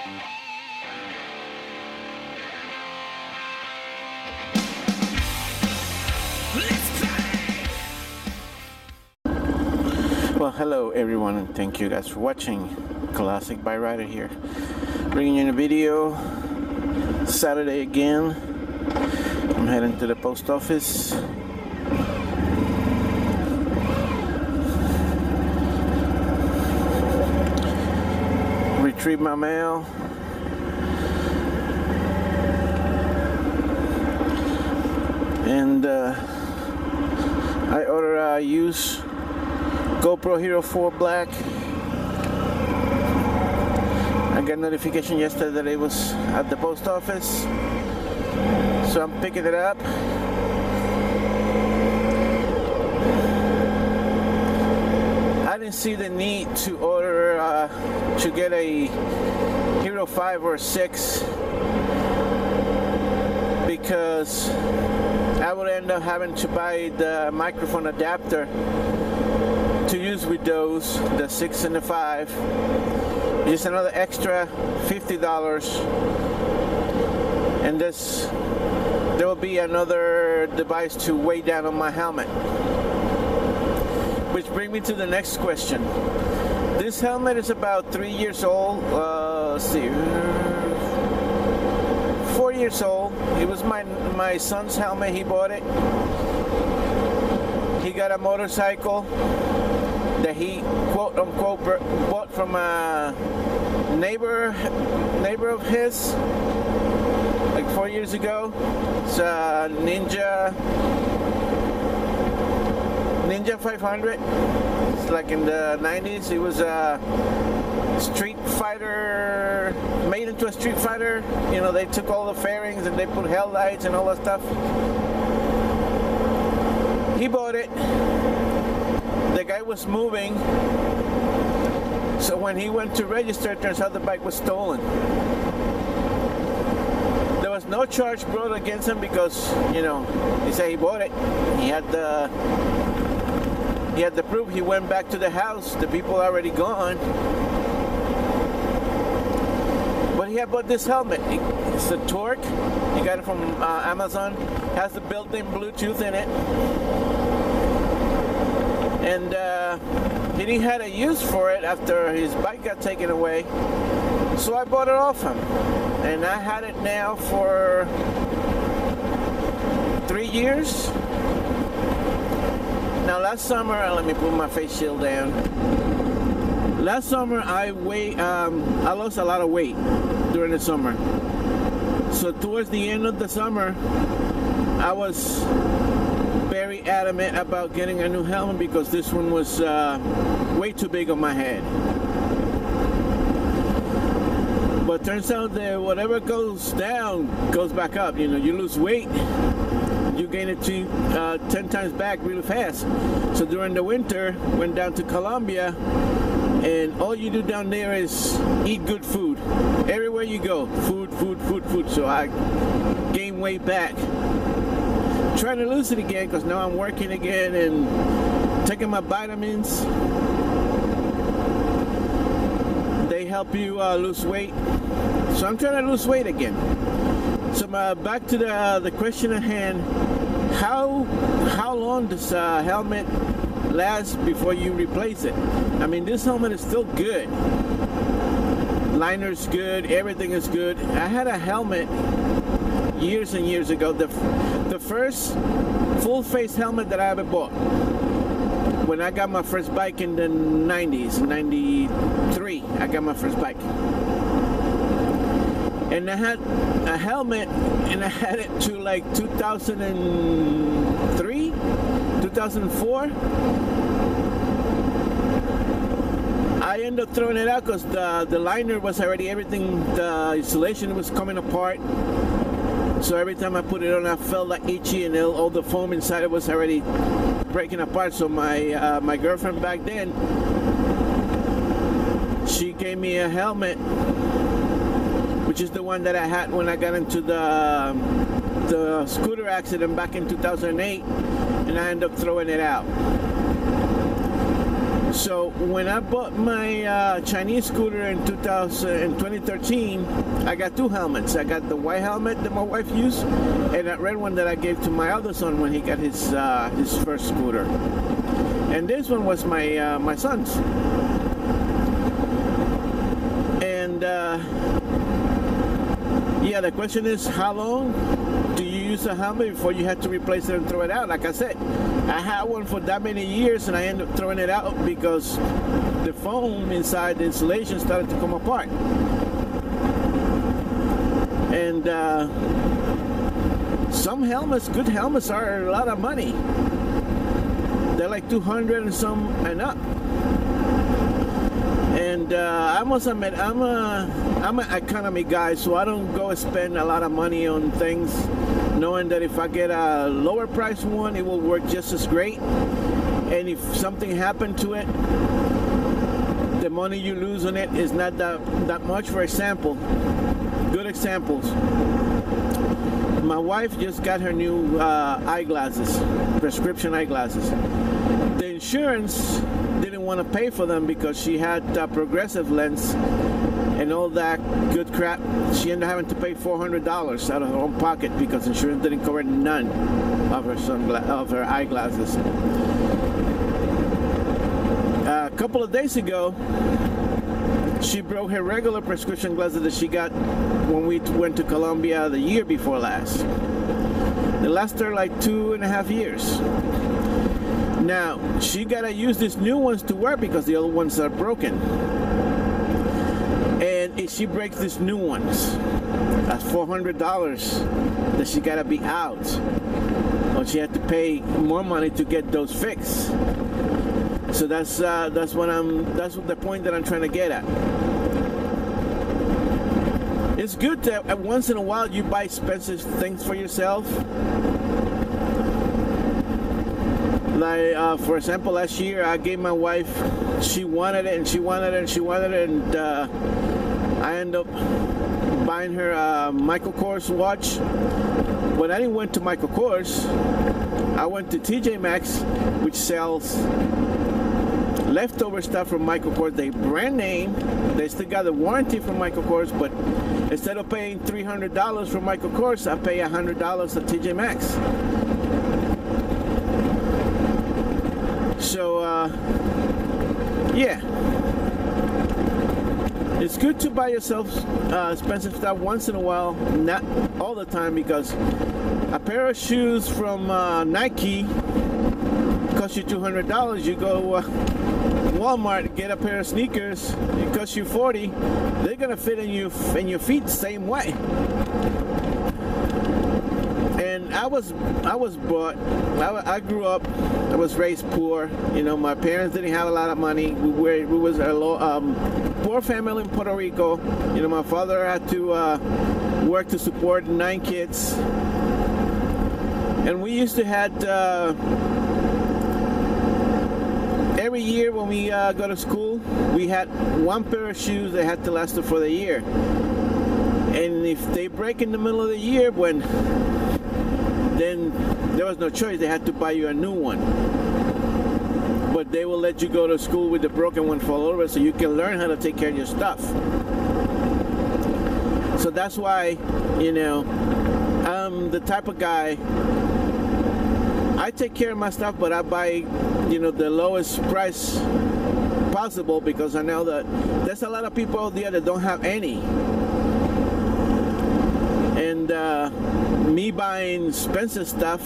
Well, hello everyone, and thank you guys for watching. Classic Bike Rider here, bringing you a video. Saturday again. I'm heading to the post office. Retrieve my mail. And I ordered a used GoPro Hero 4 Black. I got notification yesterday that it was at the post office, so I'm picking it up. I didn't see the need to order to get a Hero 5 or 6 because I would end up having to buy the microphone adapter to use with those, the 6 and the 5. Just another extra $50, and there will be another device to weigh down on my helmet. Which brings me to the next question. This helmet is about 3 years old. Let's see, 4 years old. It was my son's helmet. He bought it. He got a motorcycle that he quote unquote bought from a neighbor of his like 4 years ago. It's a Ninja 500. It's like in the 90s. It was a Street Fighter, made into a Street Fighter. You know, they took all the fairings and they put headlights and all that stuff. He bought it. The guy was moving, so when he went to register, it turns out the bike was stolen. There was no charge brought against him because, you know, he said he bought it. He had the proof. He went back to the house. The people are already gone. But he had bought this helmet. It's a Torque. He got it from Amazon. Has the built-in Bluetooth in it. And he didn't have a use for it after his bike got taken away, so I bought it off him, and I had it now for 3 years. Now last summer, let me put my face shield down. Last summer I lost a lot of weight during the summer, so towards the end of the summer I was very adamant about getting a new helmet because this one was way too big on my head. But turns out that whatever goes down goes back up. You know, you lose weight, you gain it 10 times back really fast. So during the winter, went down to Colombia, and all you do down there is eat good food. Everywhere you go, food. So I gained weight back. Trying to lose it again because now I'm working again and taking my vitamins. They help you lose weight. So I'm trying to lose weight again. So back to the question at hand. How long does a helmet last before you replace it? I mean, this helmet is still good. Liner's good. Everything is good. I had a helmet years and years ago. The first full face helmet that I ever bought when I got my first bike in the 90s, 93, I got my first bike. And I had a helmet, and I had it to like 2003, 2004. I ended up throwing it out because the liner was already, everything, the insulation was coming apart. So every time I put it on, I felt like itchy, and all the foam inside it was already breaking apart. So my girlfriend back then, she gave me a helmet, which is the one that I had when I got into the scooter accident back in 2008, and I ended up throwing it out. So when I bought my Chinese scooter in 2013, I got two helmets. I got the white helmet that my wife used, and that red one that I gave to my other son when he got his first scooter. And this one was my my son's. And yeah, the question is, how long do you use a helmet before you have to replace it and throw it out? Like I said, I had one for that many years and I ended up throwing it out because the foam inside the insulation started to come apart. And some helmets, good helmets, are a lot of money. They're like 200 and some and up. And I must admit, I'm an economy guy, so I don't go spend a lot of money on things, knowing that if I get a lower price one, it will work just as great. And if something happened to it, the money you lose on it is not that much. For example, good examples. My wife just got her new eyeglasses, prescription eyeglasses. The insurance didn't want to pay for them because she had progressive lens and all that good crap. She ended up having to pay $400 out of her own pocket because insurance didn't cover none of her eyeglasses. A couple of days ago, she broke her regular prescription glasses that she got when we went to Colombia the year before last. They lasted her like 2.5 years. Now, she gotta use these new ones to wear because the old ones are broken. And if she breaks these new ones, that's $400 that she gotta be out. Or she had to pay more money to get those fixed. So that's the point that I'm trying to get at. It's good that once in a while you buy expensive things for yourself. Like for example, last year I gave my wife, she wanted it and she wanted it and she wanted it, and I ended up buying her a Michael Kors watch. But I didn't went to Michael Kors. I went to TJ Maxx, which sells leftover stuff from Michael Kors. They brand name. They still got the warranty from Michael Kors, but instead of paying $300 from Michael Kors, I pay $100 at TJ Maxx. So yeah, it's good to buy yourself expensive stuff once in a while, not all the time, because a pair of shoes from Nike costs you $200. You go Walmart, get a pair of sneakers, it costs you $40. They're gonna fit in your feet the same way. And I grew up, I was raised poor. You know, my parents didn't have a lot of money. We was a poor family in Puerto Rico. You know, my father had to work to support 9 kids. And we used to have every year when we go to school, we had one pair of shoes that had to last us for the year. And if they break in the middle of the year, then there was no choice. They had to buy you a new one. But they will let you go to school with the broken one fall over so you can learn how to take care of your stuff. So that's why, you know, I'm the type of guy, I take care of my stuff, but I buy, you know, the lowest price possible, because I know that there's a lot of people out there that don't have any. And me buying expensive stuff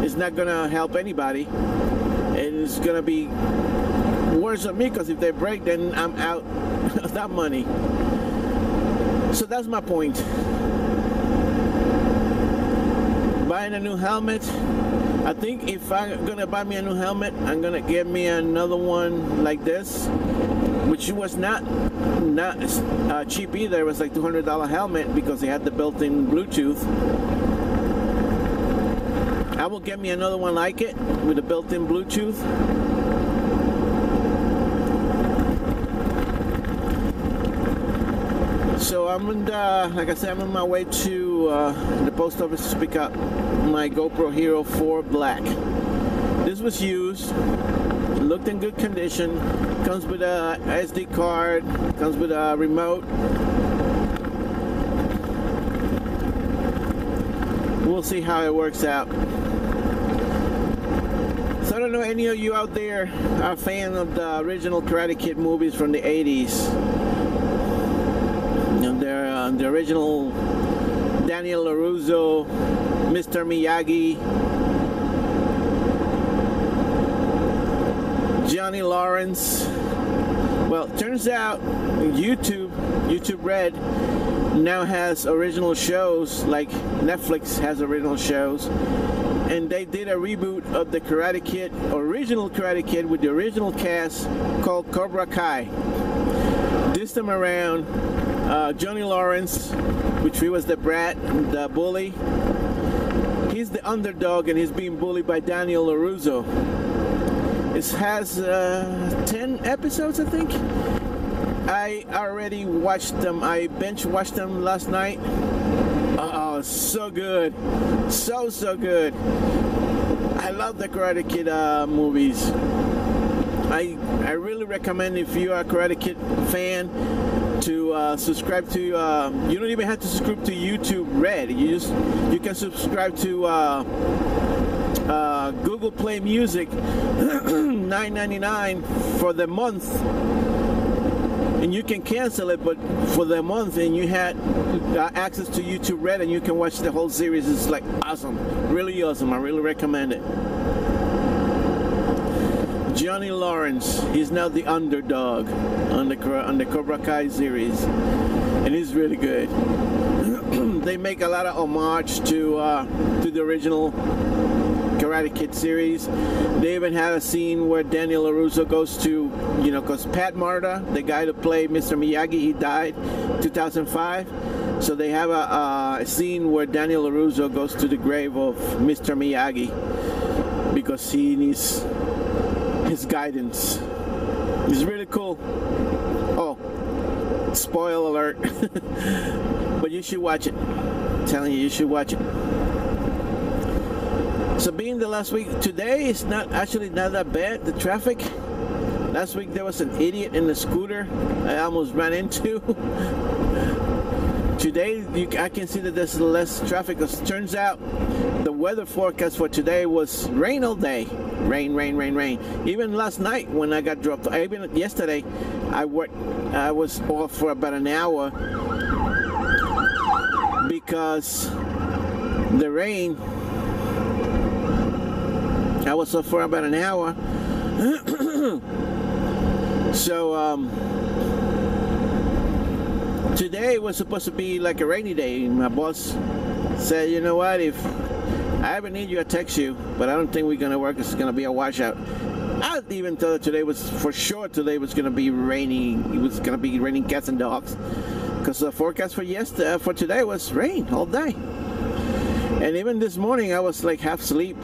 is not gonna help anybody, and it's gonna be worse on me, because if they break, then I'm out of that money. So that's my point. Buying a new helmet, I think if I'm gonna buy me a new helmet, I'm gonna get me another one like this, which was not cheap either. It was like $200 helmet because they had the built-in Bluetooth. I will get me another one like it with the built-in Bluetooth. So I'm like I said, I'm on my way to the post office to pick up my GoPro Hero 4 Black. This was used, looked in good condition. Comes with a SD card, comes with a remote. We'll see how it works out. So I don't know, any of you out there are a fan of the original Karate Kid movies from the 80s. You know, the original Daniel LaRusso, Mr. Miyagi, Johnny Lawrence. Well, it turns out YouTube Red now has original shows, like Netflix has original shows, and they did a reboot of the Karate Kid, original Karate Kid, with the original cast called Cobra Kai. This time around, Johnny Lawrence, which he was the brat, the bully, he's the underdog and he's being bullied by Daniel LaRusso. It has 10 episodes, I think. I already watched them. I binge watched them last night. Oh, so good. So good. I love the Karate Kid movies. I really recommend, if you are a Karate Kid fan, to subscribe to, you don't even have to subscribe to YouTube Red. You can subscribe to Google Play Music, $9.99 for the month. And you can cancel it, but for the month, and you had access to YouTube Red, and you can watch the whole series. It's like awesome, really awesome. I really recommend it. Johnny Lawrence, he's now the underdog on the Cobra Kai series, and he's really good. They make a lot of homage to the original Karate Kid series. They even had a scene where Daniel LaRusso goes to, because Pat Marta, the guy that played Mr. Miyagi, he died in 2005. So they have a scene where Daniel LaRusso goes to the grave of Mr. Miyagi because he needs his guidance. It's really cool. Oh, spoil alert. But you should watch it. I'm telling you should watch it. So being the last week, today is not that bad, the traffic. Last week there was an idiot in the scooter I almost ran into. Today I can see that there's less traffic, because it turns out the weather forecast for today was rain all day. Rain. Even last night when I got dropped, even yesterday, I was off for about an hour because the rain. I was off for about an hour. So today was supposed to be like a rainy day. My boss said, you know what, if I ever need you, I'll text you, but I don't think we're gonna work. It's gonna be a washout. I even thought that today was for sure. Today was gonna be rainy. It was gonna be raining cats and dogs, because the forecast for today was rain all day. And even this morning, I was like half asleep.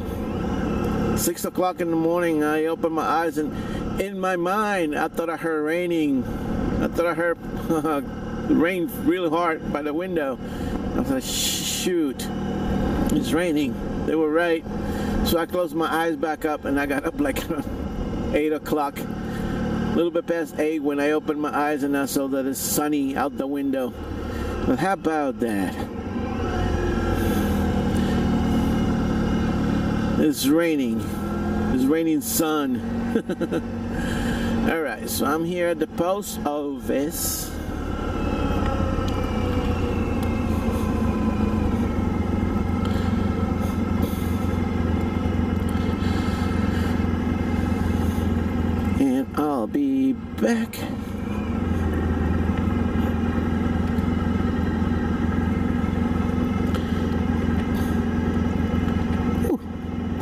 6 o'clock in the morning, I opened my eyes, and in my mind, I thought I heard raining. I thought I heard rain really hard by the window. I was like, shoot, it's raining. They were right. So I closed my eyes back up, and I got up like 8 o'clock, a little bit past 8, when I opened my eyes and I saw that it's sunny out the window. Well, how about that? It's raining. It's raining sun. Alright, so I'm here at the post office. And I'll be back.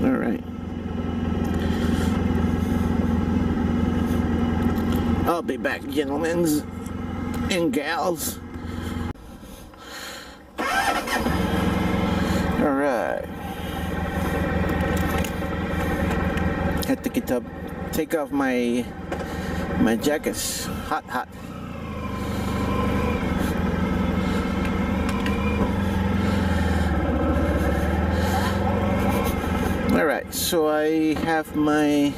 Alright. I'll be back, gentlemen and gals. Alright. Had to get up, take off my jacket. Hot. Alright, so I have my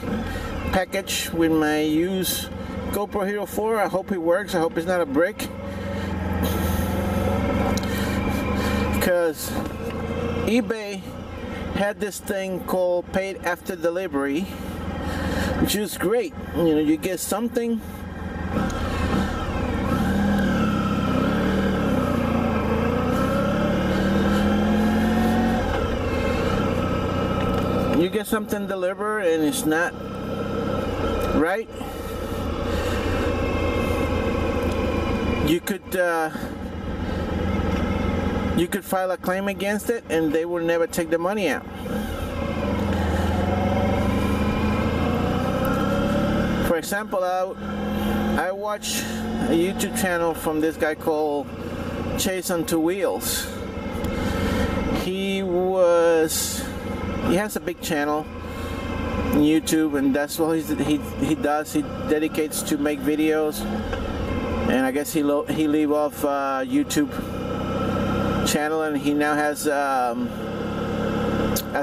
package with my used GoPro Hero 4. I hope it works. I hope it's not a brick, because eBay had this thing called paid after delivery, which is great. You know, you get something delivered and it's not right. You could file a claim against it and they will never take the money out. For example, I watch a YouTube channel from this guy called Chase on Two Wheels. He has a big channel on YouTube, and that's what he does. He dedicates to make videos, and I guess he leave off YouTube channel, and he now has a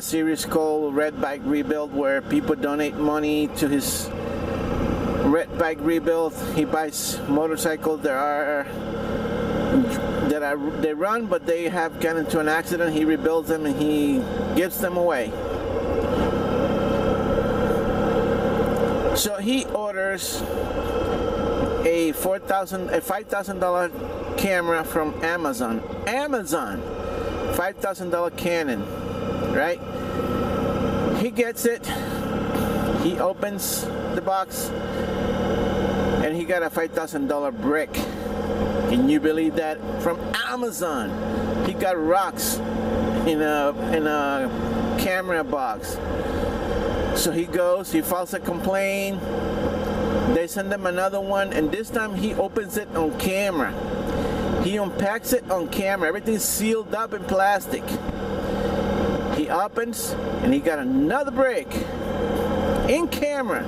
series called Red Bike Rebuild, where people donate money to his Red Bike Rebuild. He buys motorcycles they run, but they have gotten into an accident. He rebuilds them and he gives them away. So he orders a $5,000 camera from Amazon. $5,000 Canon, right? He gets it. He opens the box, and he got a $5,000 brick. Can you believe that? From Amazon. He got rocks in a camera box. So he goes, he files a complaint. They send him another one, and this time he opens it on camera. He unpacks it on camera. Everything's sealed up in plastic. He opens, and he got another brick in camera.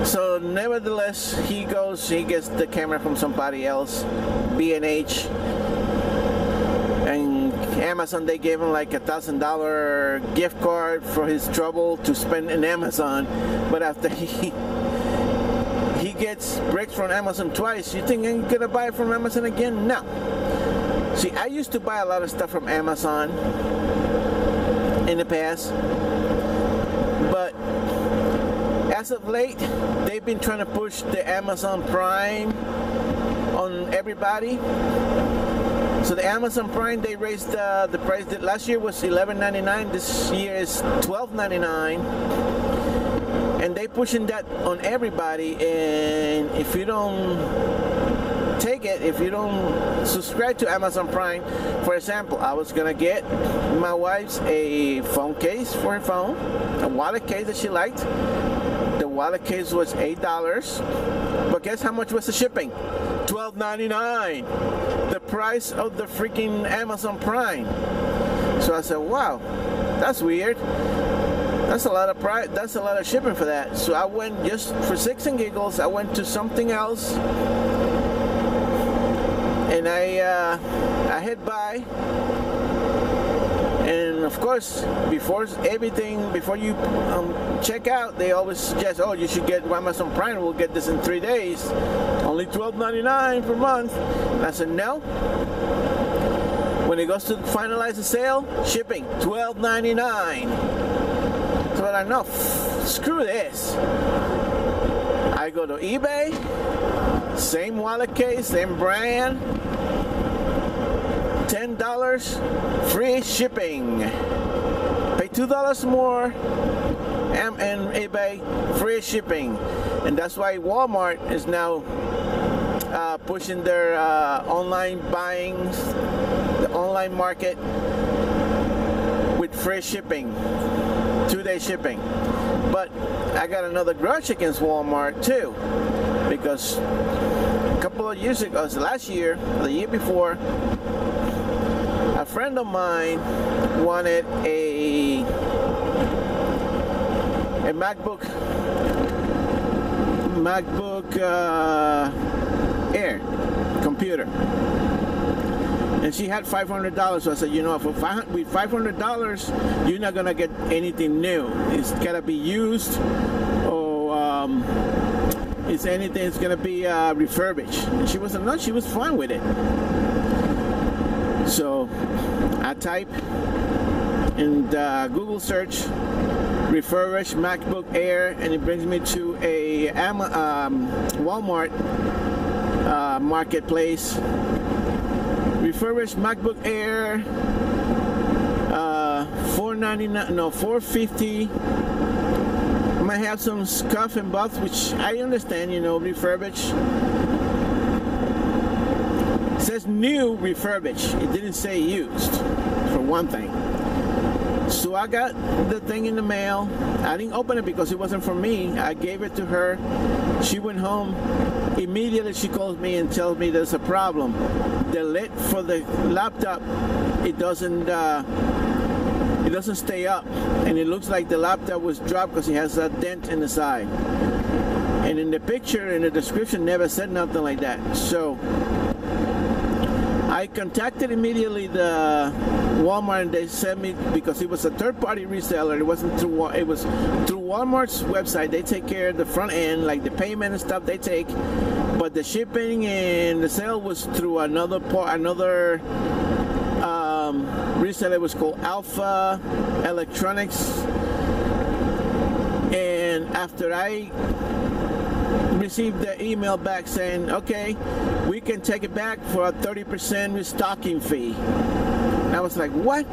So nevertheless, he gets the camera from somebody else, B&H, and Amazon, they gave him like $1,000 gift card for his trouble to spend in Amazon. But after he gets bricks from Amazon twice, you think I'm gonna buy it from Amazon again? No. See, I used to buy a lot of stuff from Amazon in the past, but as of late, they've been trying to push the Amazon Prime on everybody. So the Amazon Prime, they raised the price. Last year was $11.99. This year is $12.99, and they pushing that on everybody. And if you don't take it, if you don't subscribe to Amazon Prime, for example, I was gonna get my wife's a phone case for her phone, a wallet case that she liked. The wallet case was $8, but guess how much was the shipping? $12.99. The price of the freaking Amazon Prime. So I said, wow, that's weird. That's a lot of price. That's a lot of shipping for that. So I went, just for shits and giggles, I went to something else, and I hit buy. And of course, before you check out, they always suggest, oh, you should get Amazon Prime. We'll get this in 3 days. Only $12.99 per month. And I said, no. When it goes to finalize the sale, shipping $12.99. So I know, screw this. I go to eBay, same wallet case, same brand. $10 free shipping. Pay $2 more and eBay free shipping. And that's why Walmart is now pushing their online buying, the online market, with free shipping, 2-day shipping. But I got another grudge against Walmart too, because a couple of years ago, last year, the year before, a friend of mine wanted a MacBook Air computer, and she had $500. So I said, you know, with $500, you're not gonna get anything new. It's gotta be used, or it's anything. It's gonna be refurbished. And she wasn't. No, she was fine with it. So I type in Google search refurbished MacBook Air, and it brings me to a Walmart marketplace. Refurbished MacBook Air, $4.99, no, $4.50. Might have some scuff and buff, which I understand, you know, refurbished. It says new refurbished. It didn't say used, for one thing. So I got the thing in the mail. I didn't open it because it wasn't for me. I gave it to her. She went home. Immediately she calls me and tells me there's a problem. The lid for the laptop, it doesn't stay up, and it looks like the laptop was dropped because it has a dent in the side. And in the picture, in the description, never said nothing like that. So I contacted immediately the Walmart, and they sent me, because it was a third-party reseller. It wasn't through. It was through Walmart's website. They take care of the front end, like the payment and stuff. They take, but the shipping and the sale was through another reseller. Was called Alpha Electronics. And after I received the email back saying, okay, we can take it back for a 30% restocking fee. And I was like, what?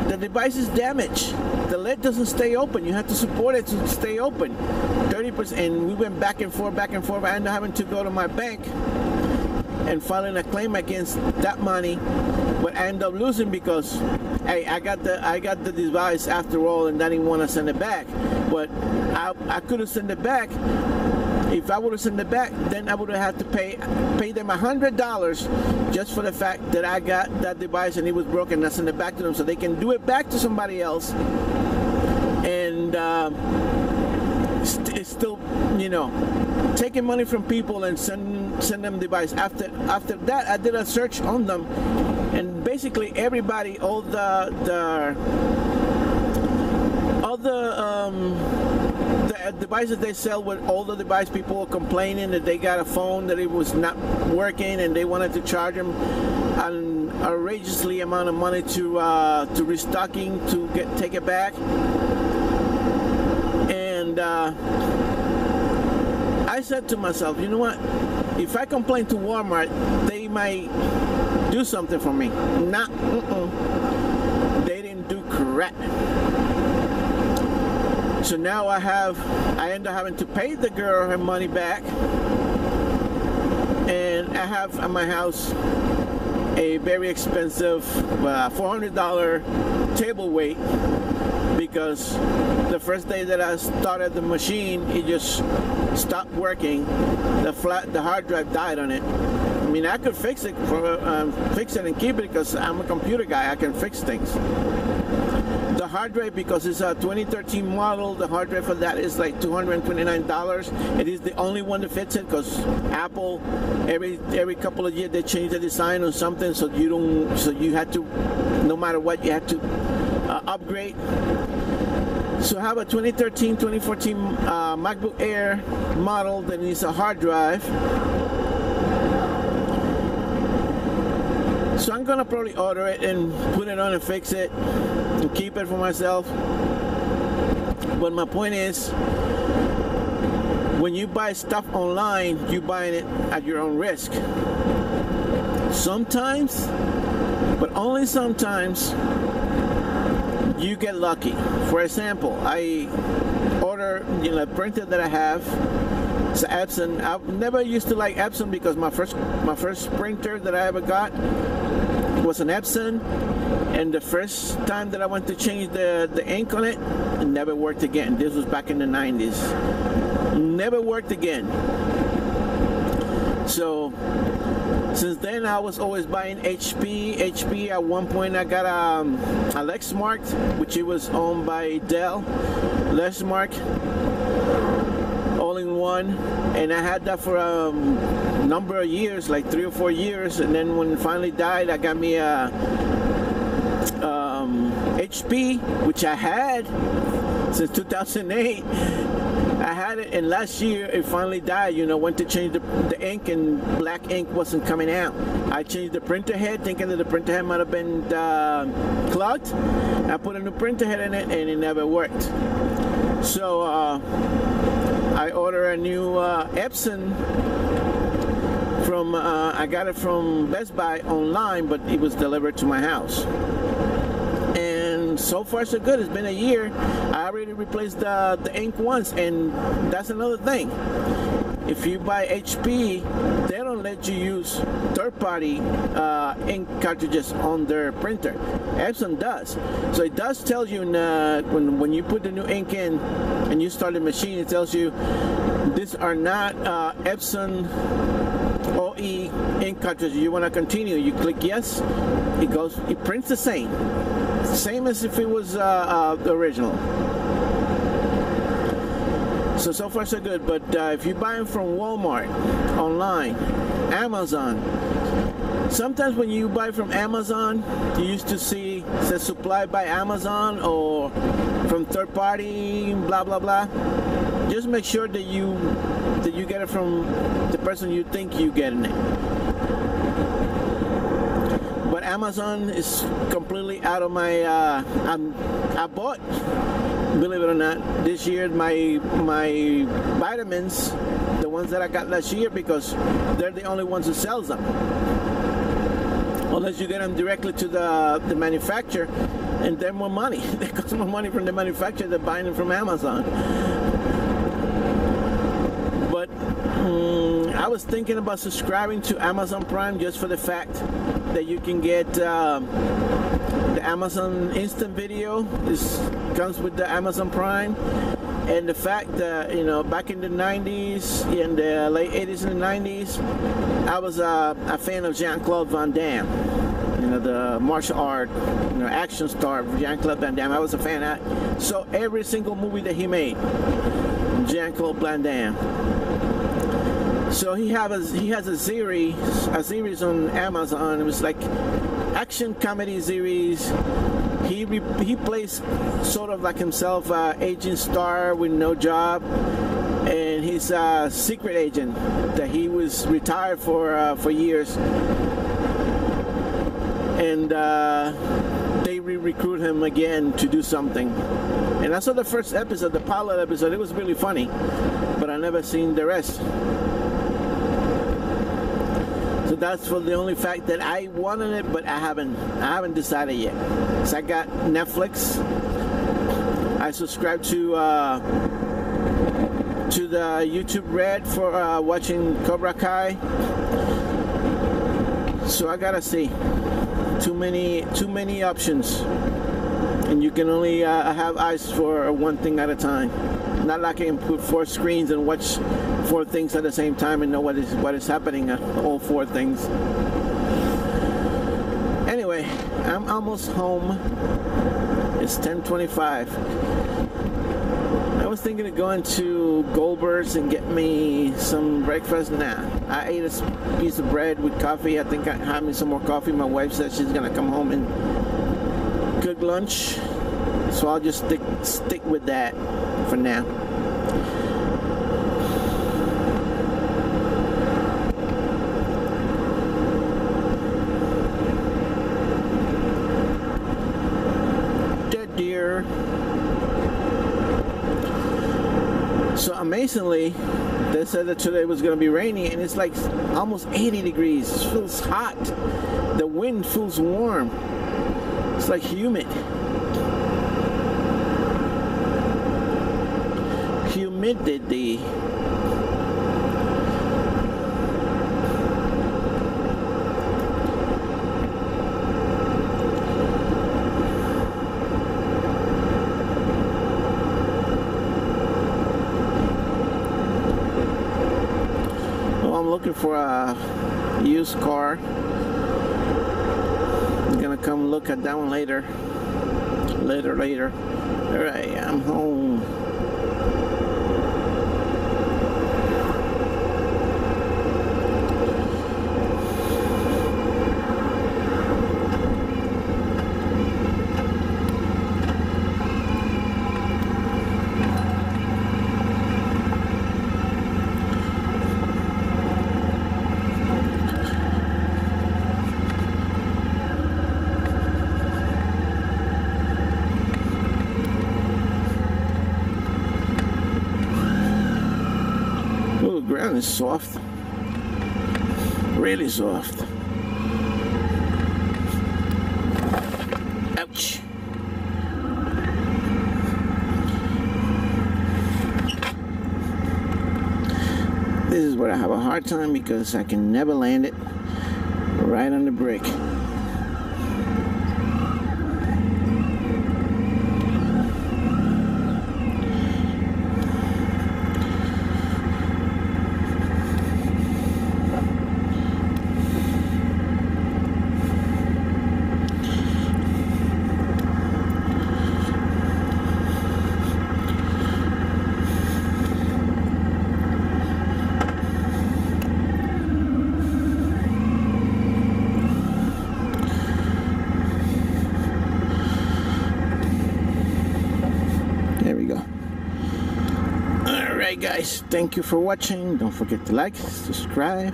The device is damaged. The lid doesn't stay open. You have to support it to stay open. 30%. And we went back and forth, back and forth. I ended up having to go to my bank and filing a claim against that money. But I ended up losing because, hey, I got the device after all, and I didn't want to send it back. But I could have sent it back. If I would have sent it back, then I would have had to pay them $100 just for the fact that I got that device and it was broken. I sent it back to them so they can do it back to somebody else. And it's still, you know, taking money from people and send them device. After that, I did a search on them, and basically everybody, all the devices they sell, with all the device, people were complaining that they got a phone that it was not working, and they wanted to charge them an outrageously amount of money to restocking to take it back. And I said to myself, you know what? If I complain to Walmart, they might do something for me. Nah, they didn't do crap. So now I end up having to pay the girl her money back, and I have at my house a very expensive $400 table weight, because the first day that I started the machine, it just stopped working. The hard drive died on it. I mean, I could fix it and keep it because I'm a computer guy. I can fix things. The hard drive, because it's a 2013 model, the hard drive for that is like $229. It is the only one that fits it, because Apple, every couple of years they change the design or something, so you had to, no matter what, you had to upgrade. So I have a 2013, 2014 MacBook Air model that needs a hard drive. So I'm gonna probably order it and put it on and fix it and keep it for myself. But my point is, when you buy stuff online, you're buying it at your own risk. Sometimes, but only sometimes, you get lucky. For example, I order, you know, a printer that I have. It's Epson. I never used to like Epson because my first printer that I ever got was an Epson, and the first time that I went to change the ink on it never worked again. This was back in the 90s. Never worked again. So since then I was always buying HP. At one point I got a Lexmark, which it was owned by Dell. Lexmark. all-in-one, and I had that for a number of years, like 3 or 4 years, and then when it finally died, I got me a HP, which I had since 2008. I had it, and last year it finally died. You know, went to change the ink, and black ink wasn't coming out. I changed the printer head, thinking that the printer head might have been clogged. I put a new printer head in it, and it never worked. So I ordered a new Epson from, I got it from Best Buy online, but it was delivered to my house. And so far so good. It's been a year. I already replaced the ink once, and that's another thing. If you buy HP, they don't let you use third-party ink cartridges on their printer. Epson does. So it does tell you when you put the new ink in and you start the machine, it tells you these are not Epson OE ink cartridges. You want to continue, you click yes, it prints the same as if it was the original. So far so good. But if you buy them from Walmart, online, Amazon, sometimes when you buy from Amazon, you used to see it says supplied by Amazon or from third party, blah blah blah. Just make sure that you get it from the person you think you're getting it. But Amazon is completely out of my. I bought, believe it or not, this year my vitamins, the ones that I got last year, because they're the only ones who sells them. Unless you get them directly to the manufacturer, and they're more money. They cost more money from the manufacturer than buying them from Amazon. But I was thinking about subscribing to Amazon Prime just for the fact that you can get the Amazon Instant Video. This comes with the Amazon Prime, and the fact that, you know, back in the 90s, in the late 80s and the 90s, I was a fan of Jean-Claude Van Damme. You know, the martial art, you know, action star Jean-Claude Van Damme. I was a fan of that. So every single movie that he made, Jean-Claude Van Damme. So he has a series on Amazon. It was like action comedy series. He plays sort of like himself, agent star with no job, and he's a secret agent that he was retired for years, and they recruit him again to do something. And I saw the first episode, the pilot episode. It was really funny, but I never seen the rest. So that's for the only fact that I wanted it, but I haven't decided yet. So I got Netflix. I subscribed to the YouTube Red for watching Cobra Kai. So I gotta see. Too many options, and you can only have eyes for one thing at a time. Not like I can put 4 screens and watch 4 things at the same time and know what is happening at all 4 things. Anyway, I'm almost home. It's 10:25. I was thinking of going to Goldberg's and get me some breakfast. Nah, I ate a piece of bread with coffee. I think I had me some more coffee. My wife said she's gonna come home and cook lunch, so I'll just stick with that for now. Dead deer. So amazingly, they said that today was going to be rainy, and it's like almost 80 degrees. It feels hot. The wind feels warm. It's like humid. Humidity. Looking for a used car. I'm gonna come look at that one later. Alright, I'm home. ground is soft, really soft. Ouch. This is where I have a hard time because I can never land it right on the brake. Alright guys, thank you for watching. Don't forget to like, subscribe,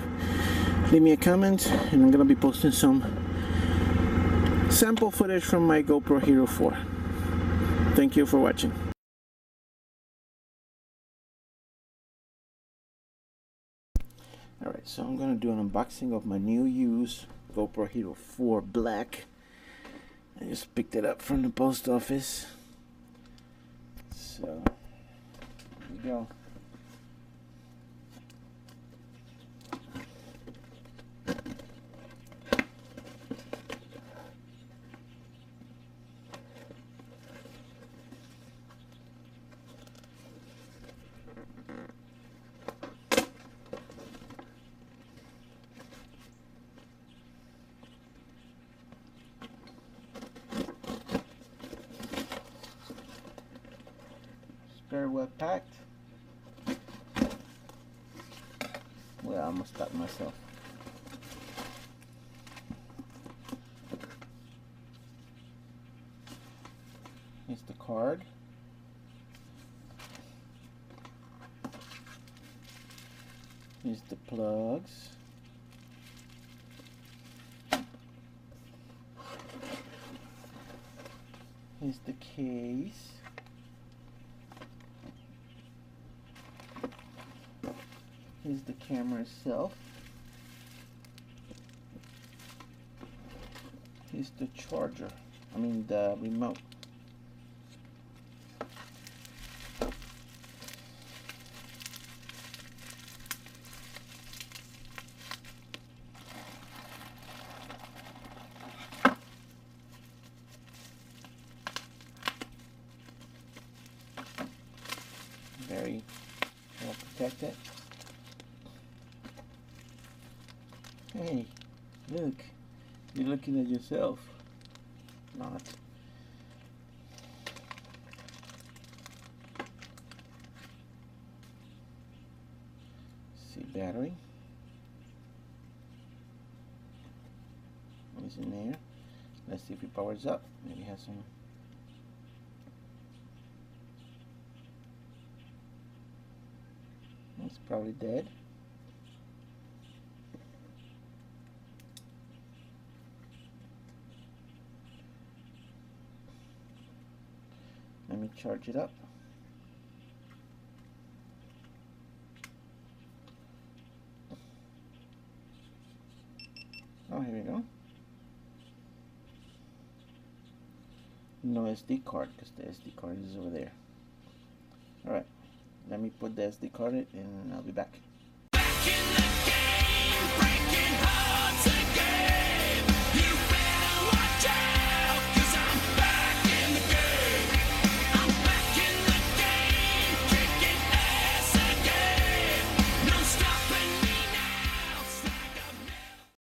leave me a comment, and I'm gonna be posting some sample footage from my GoPro Hero 4. Thank you for watching. Alright, so I'm gonna do an unboxing of my new used GoPro Hero 4 Black. I just picked it up from the post office. So here we go. Very well packed. Well, I'm gonna stop myself. Here's the card. Here's the plugs. Here's the case. Here's the camera itself. Here's the charger. I mean the remote. Very well protected. Hey, look, you're looking at yourself. Not. See, battery. It's in there. Let's see if it powers up. Maybe it has some. It's probably dead. Let me charge it up. Oh, here we go. No SD card because the SD card is over there. Alright, let me put the SD card in and I'll be back.